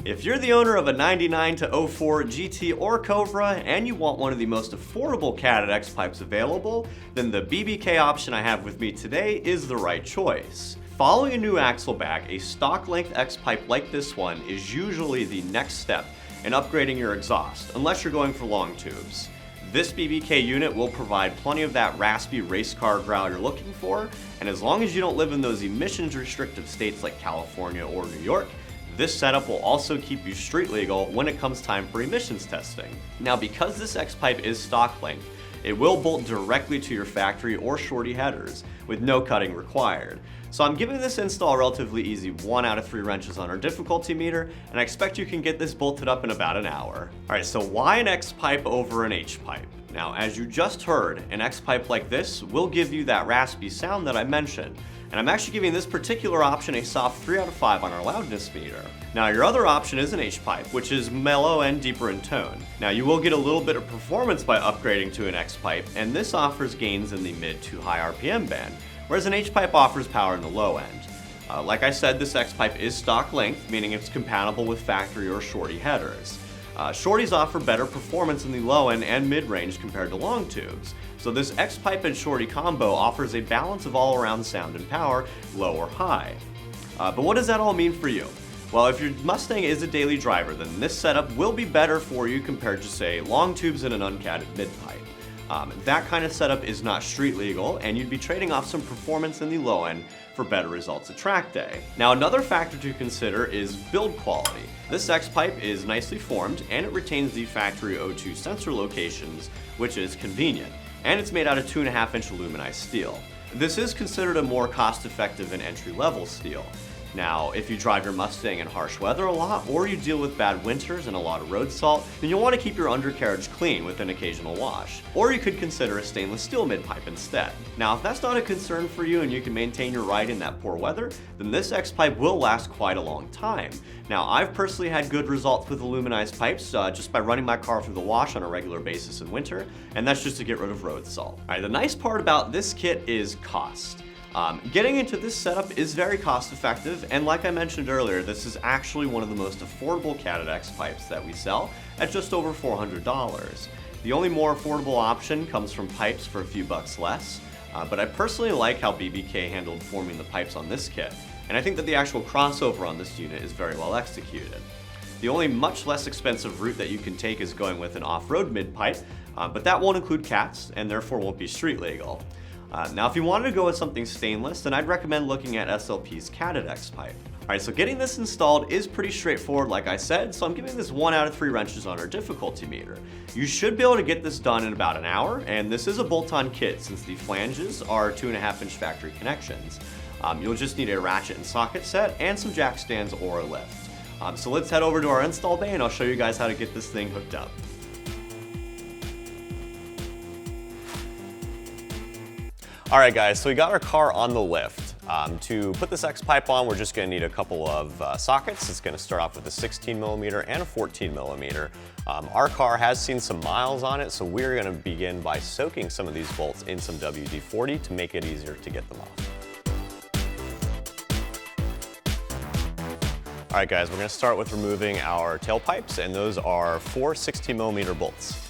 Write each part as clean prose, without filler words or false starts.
If you're the owner of a 99 to 04 GT or Cobra and you want one of the most affordable Catted X-Pipes available, then the BBK option I have with me today is the right choice. Following a new axle back, a stock length X-Pipe like this one is usually the next step in upgrading your exhaust, unless you're going for long tubes. This BBK unit will provide plenty of that raspy race car growl you're looking for, and as long as you don't live in those emissions restrictive states like California or New York, this setup will also keep you street legal when it comes time for emissions testing. Now, because this X-Pipe is stock length, it will bolt directly to your factory or shorty headers with no cutting required. So I'm giving this install a relatively easy 1 out of 3 wrenches on our difficulty meter, and I expect you can get this bolted up in about an hour. Alright, so why an X-Pipe over an H-Pipe? Now, as you just heard, an X-Pipe like this will give you that raspy sound that I mentioned. And I'm actually giving this particular option a soft 3 out of 5 on our loudness meter. Now, your other option is an H-Pipe, which is mellow and deeper in tone. Now, you will get a little bit of performance by upgrading to an X-Pipe, and this offers gains in the mid to high RPM band, whereas an H-Pipe offers power in the low end. Like I said, this X-Pipe is stock length, meaning it's compatible with factory or shorty headers. Shorties offer better performance in the low end and mid-range compared to long tubes. So this X-Pipe and shorty combo offers a balance of all-around sound and power, low or high. But what does that all mean for you? Well, if your Mustang is a daily driver, then this setup will be better for you compared to, say, long tubes and an uncatted mid-pipe. That kind of setup is not street legal, and you'd be trading off some performance in the low end for better results at track day. Now, another factor to consider is build quality. This X-Pipe is nicely formed, and it retains the factory O2 sensor locations, which is convenient, and it's made out of 2.5-inch aluminized steel. This is considered a more cost-effective and entry-level steel. Now, if you drive your Mustang in harsh weather a lot, or you deal with bad winters and a lot of road salt, then you'll want to keep your undercarriage clean with an occasional wash. Or you could consider a stainless steel mid-pipe instead. Now, if that's not a concern for you and you can maintain your ride in that poor weather, then this X-Pipe will last quite a long time. Now, I've personally had good results with aluminized pipes just by running my car through the wash on a regular basis in winter, and that's just to get rid of road salt. Alright, the nice part about this kit is cost. Getting into this setup is very cost effective, and like I mentioned earlier, this is actually one of the most affordable Catted X-Pipes that we sell at just over $400. The only more affordable option comes from pipes for a few bucks less, but I personally like how BBK handled forming the pipes on this kit, and I think that the actual crossover on this unit is very well executed. The only much less expensive route that you can take is going with an off-road mid-pipe, but that won't include cats and therefore won't be street legal. Now, if you wanted to go with something stainless, then I'd recommend looking at SLP's Catted X-Pipe. Alright, so getting this installed is pretty straightforward, like I said, so I'm giving this 1 out of 3 wrenches on our difficulty meter. You should be able to get this done in about an hour, and this is a bolt-on kit since the flanges are 2.5-inch factory connections. You'll just need a ratchet and socket set and some jack stands or a lift. So let's head over to our install bay and I'll show you guys how to get this thing hooked up. Alright guys, so we got our car on the lift. To put this X-Pipe on, we're just going to need a couple of sockets. It's going to start off with a 16mm and a 14mm. Our car has seen some miles on it, so we're going to begin by soaking some of these bolts in some WD-40 to make it easier to get them off. Alright guys, we're going to start with removing our tailpipes, and those are 4 16mm bolts.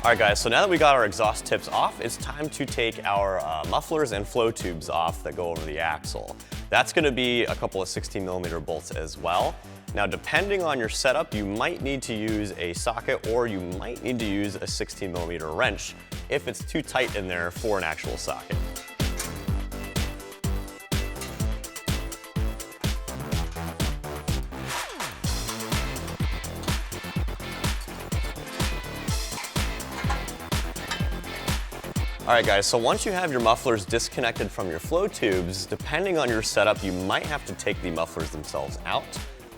All right guys, so now that we got our exhaust tips off, it's time to take our mufflers and flow tubes off that go over the axle. That's gonna be a couple of 16mm bolts as well. Now depending on your setup, you might need to use a socket or you might need to use a 16mm wrench if it's too tight in there for an actual socket. All right guys, so once you have your mufflers disconnected from your flow tubes, depending on your setup, you might have to take the mufflers themselves out.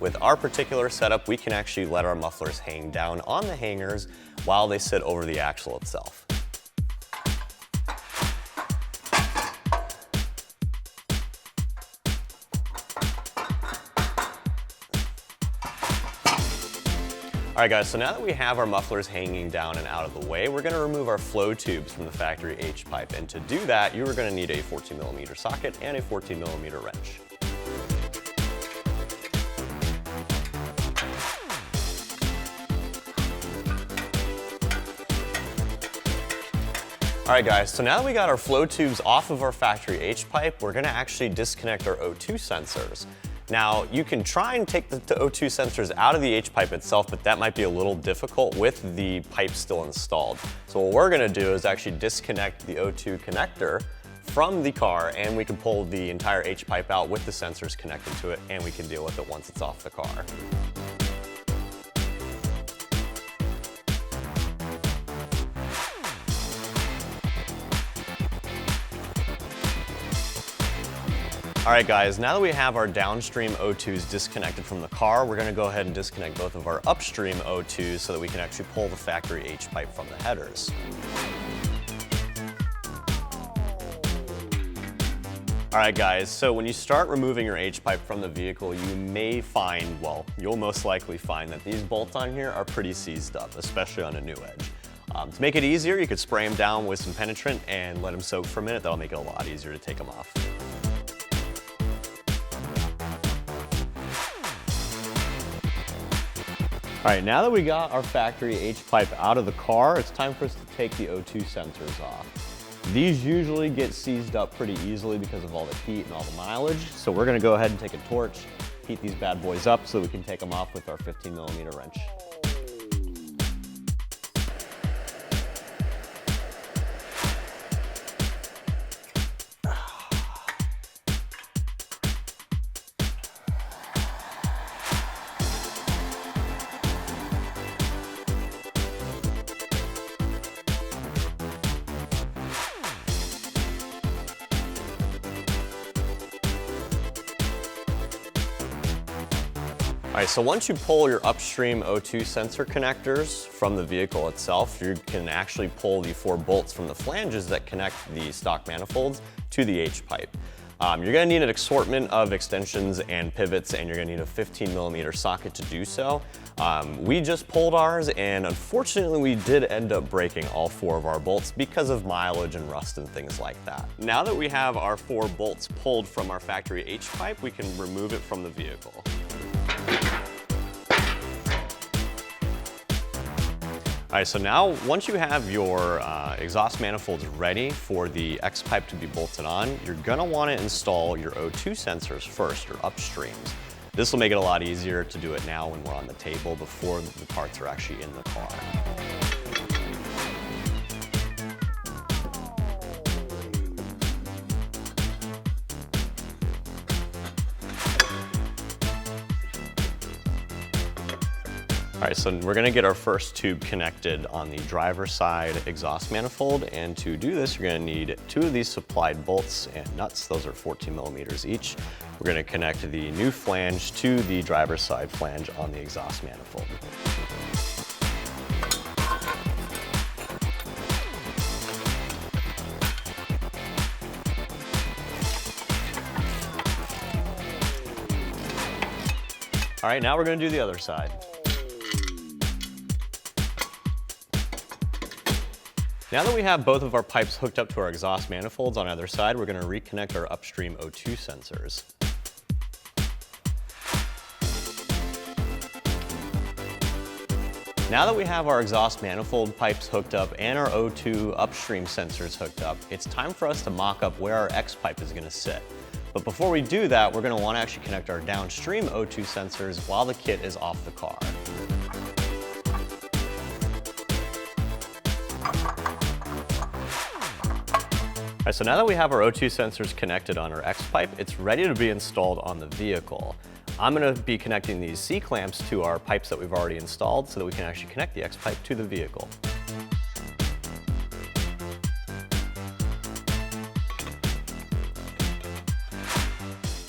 With our particular setup, we can actually let our mufflers hang down on the hangers while they sit over the axle itself. All right guys, so now that we have our mufflers hanging down and out of the way, we're gonna remove our flow tubes from the factory H-pipe. And to do that, you are gonna need a 14mm socket and a 14mm wrench. All right guys, so now that we got our flow tubes off of our factory H-pipe, we're gonna actually disconnect our O2 sensors. Now, you can try and take the O2 sensors out of the H-pipe itself, but that might be a little difficult with the pipe still installed. So what we're gonna do is actually disconnect the O2 connector from the car, and we can pull the entire H-pipe out with the sensors connected to it, and we can deal with it once it's off the car. All right guys, now that we have our downstream O2s disconnected from the car, we're gonna go ahead and disconnect both of our upstream O2s so that we can actually pull the factory H-pipe from the headers. All right guys, so when you start removing your H-pipe from the vehicle, you may find, well, you'll most likely find that these bolts on here are pretty seized up, especially on a new edge. To make it easier, you could spray them down with some penetrant and let them soak for a minute. That'll make it a lot easier to take them off. All right, now that we got our factory H-pipe out of the car, it's time for us to take the O2 sensors off. These usually get seized up pretty easily because of all the heat and all the mileage. So we're gonna go ahead and take a torch, heat these bad boys up so we can take them off with our 15mm wrench. All right, so once you pull your upstream O2 sensor connectors from the vehicle itself, you can actually pull the 4 bolts from the flanges that connect the stock manifolds to the H-pipe. You're gonna need an assortment of extensions and pivots, and you're gonna need a 15mm socket to do so. We just pulled ours, and unfortunately we did end up breaking all 4 of our bolts because of mileage and rust and things like that. Now that we have our 4 bolts pulled from our factory H-pipe, we can remove it from the vehicle. All right, so now once you have your exhaust manifolds ready for the X-pipe to be bolted on, you're gonna wanna install your O2 sensors first, or upstreams. This will make it a lot easier to do it now when we're on the table before the parts are actually in the car. All right, so we're gonna get our first tube connected on the driver's side exhaust manifold, and to do this, you're gonna need 2 of these supplied bolts and nuts. Those are 14mm each. We're gonna connect the new flange to the driver's side flange on the exhaust manifold. All right, now we're gonna do the other side. Now that we have both of our pipes hooked up to our exhaust manifolds on either side, we're going to reconnect our upstream O2 sensors. Now that we have our exhaust manifold pipes hooked up and our O2 upstream sensors hooked up, it's time for us to mock up where our X-pipe is going to sit. But before we do that, we're going to want to actually connect our downstream O2 sensors while the kit is off the car. Alright, so now that we have our O2 sensors connected on our X-pipe, it's ready to be installed on the vehicle. I'm going to be connecting these C-clamps to our pipes that we've already installed so that we can actually connect the X-pipe to the vehicle.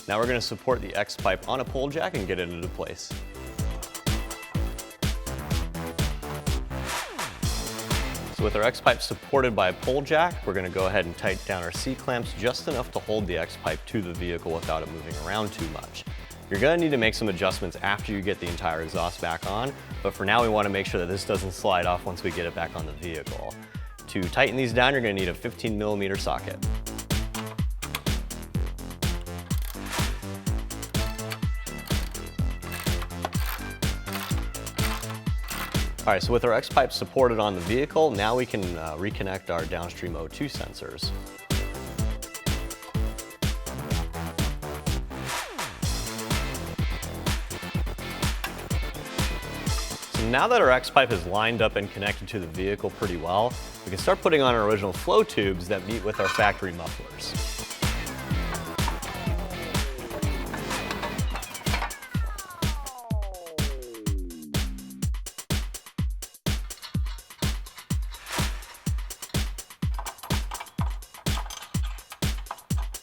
Now we're going to support the X-pipe on a pole jack and get it into place. So with our X-pipe supported by a pole jack, we're going to go ahead and tighten down our C-clamps just enough to hold the X-pipe to the vehicle without it moving around too much. You're going to need to make some adjustments after you get the entire exhaust back on, but for now we want to make sure that this doesn't slide off once we get it back on the vehicle. To tighten these down, you're going to need a 15mm socket. Alright, so with our X-pipe supported on the vehicle, now we can reconnect our downstream O2 sensors. So now that our X-pipe is lined up and connected to the vehicle pretty well, we can start putting on our original flow tubes that meet with our factory mufflers.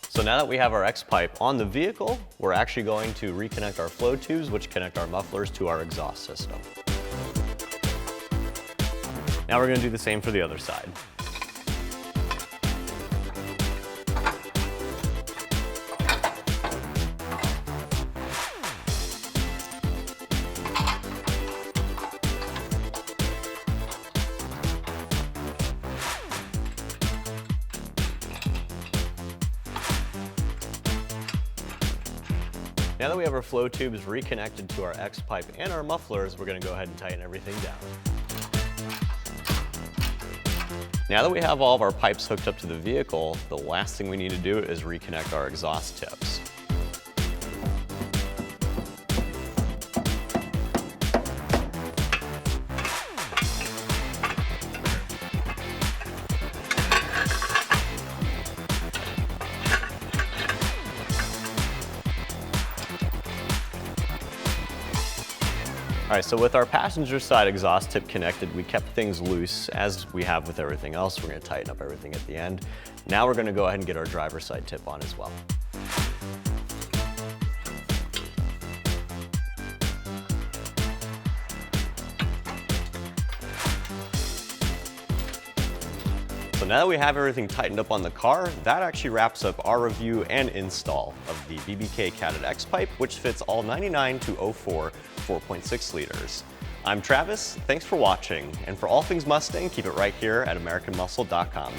So now that we have our X-pipe on the vehicle, we're actually going to reconnect our flow tubes, which connect our mufflers to our exhaust system. Now we're going to do the same for the other side. Now that we have our flow tubes reconnected to our X-pipe and our mufflers, we're going to go ahead and tighten everything down. Now that we have all of our pipes hooked up to the vehicle, the last thing we need to do is reconnect our exhaust tips. All right, so with our passenger side exhaust tip connected, we kept things loose as we have with everything else. We're going to tighten up everything at the end. Now we're going to go ahead and get our driver's side tip on as well. So now that we have everything tightened up on the car, that actually wraps up our review and install of the BBK Catted X-Pipe, which fits all 99 to 04 4.6 liters. I'm Travis, thanks for watching, and for all things Mustang, keep it right here at AmericanMuscle.com.